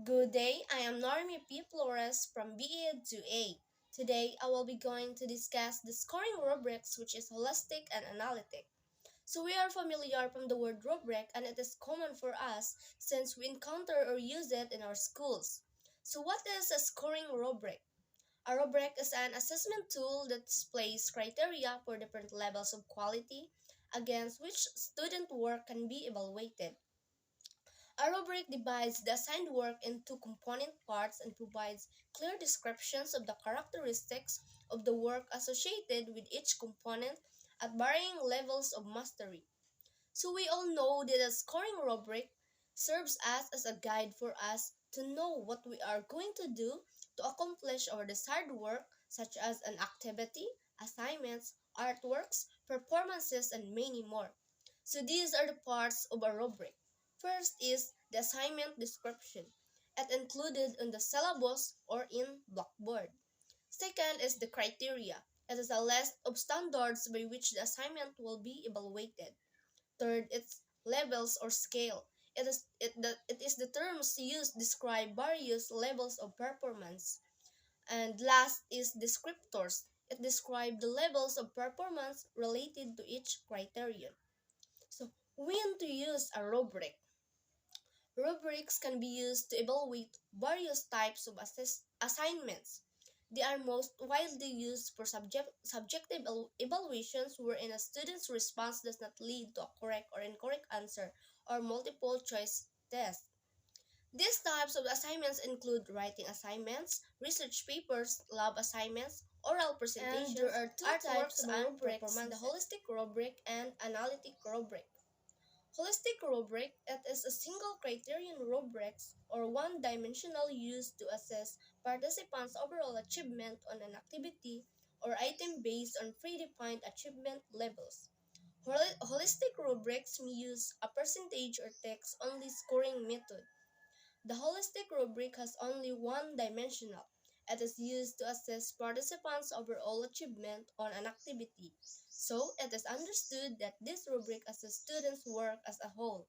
Good day, I am Normi P. Flores from BE to A. Today, I will be going to discuss the scoring rubrics, which is holistic and analytic. So we are familiar from the word rubric and it is common for us since we encounter or use it in our schools. So what is a scoring rubric? A rubric is an assessment tool that displays criteria for different levels of quality against which student work can be evaluated. A rubric divides the assigned work into component parts and provides clear descriptions of the characteristics of the work associated with each component at varying levels of mastery. So we all know that a scoring rubric serves as a guide for us to know what we are going to do to accomplish our desired work, such as an activity, assignments, artworks, performances, and many more. So these are the parts of a rubric. First is the assignment description. It included in the syllabus or in Blackboard. Second is the criteria. It is a list of standards by which the assignment will be evaluated. Third, it's levels or scale. It is the terms used to describe various levels of performance. And last is descriptors. It describes the levels of performance related to each criterion. So, when to use a rubric? Rubrics can be used to evaluate various types of assignments. They are most widely used for subjective evaluations wherein a student's response does not lead to a correct or incorrect answer or multiple choice test. These types of assignments include writing assignments, research papers, lab assignments, oral presentations, and there are two types of rubrics, the holistic rubric and analytic rubric. Holistic rubric, it is a single criterion rubrics or one-dimensional used to assess participants' overall achievement on an activity or item based on predefined achievement levels. Holistic rubrics may use a percentage or text-only scoring method. The holistic rubric has only one dimensional. It is used to assess participants' overall achievement on an activity. So, it is understood that this rubric assesses students' work as a whole.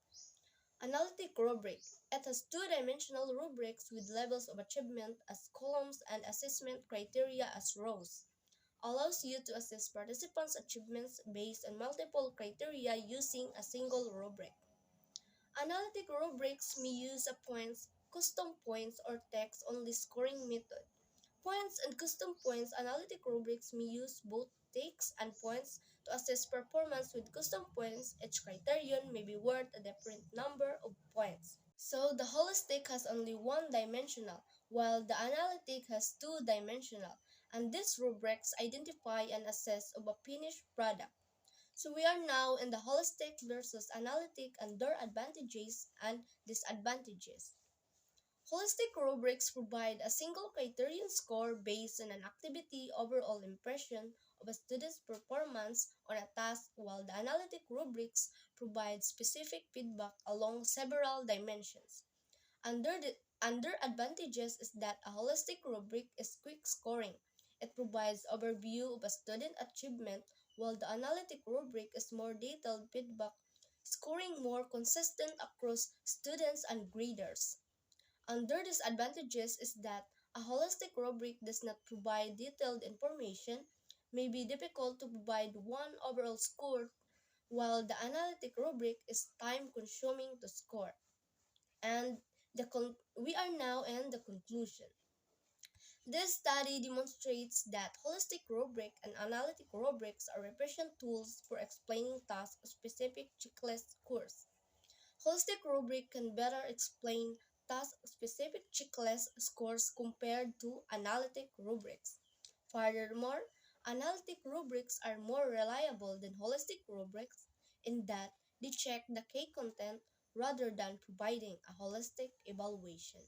Analytic rubric. It has two-dimensional rubrics with levels of achievement as columns and assessment criteria as rows. Allows you to assess participants' achievements based on multiple criteria using a single rubric. Analytic rubrics may use a points, custom points, or text-only scoring method. Points and custom points analytic rubrics may use both text and points to assess performance with custom points. Each criterion may be worth a different number of points. So the holistic has only one dimensional, while the analytic has two dimensional, and these rubrics identify and assess of a finished product. So we are now in the holistic versus analytic and their advantages and disadvantages. Holistic rubrics provide a single criterion score based on an activity overall impression of a student's performance on a task, while the analytic rubrics provide specific feedback along several dimensions. Under advantages is that a holistic rubric is quick scoring. It provides overview of a student achievement, while the analytic rubric is more detailed feedback, scoring more consistent across students and graders. Under disadvantages is that a holistic rubric does not provide detailed information, may be difficult to provide one overall score, while the analytic rubric is time-consuming to score. And we are now in the conclusion. This study demonstrates that holistic rubric and analytic rubrics are efficient tools for explaining task-specific checklist scores. Holistic rubric can better explain task-specific checklist scores compared to analytic rubrics. Furthermore, analytic rubrics are more reliable than holistic rubrics in that they check the key content rather than providing a holistic evaluation.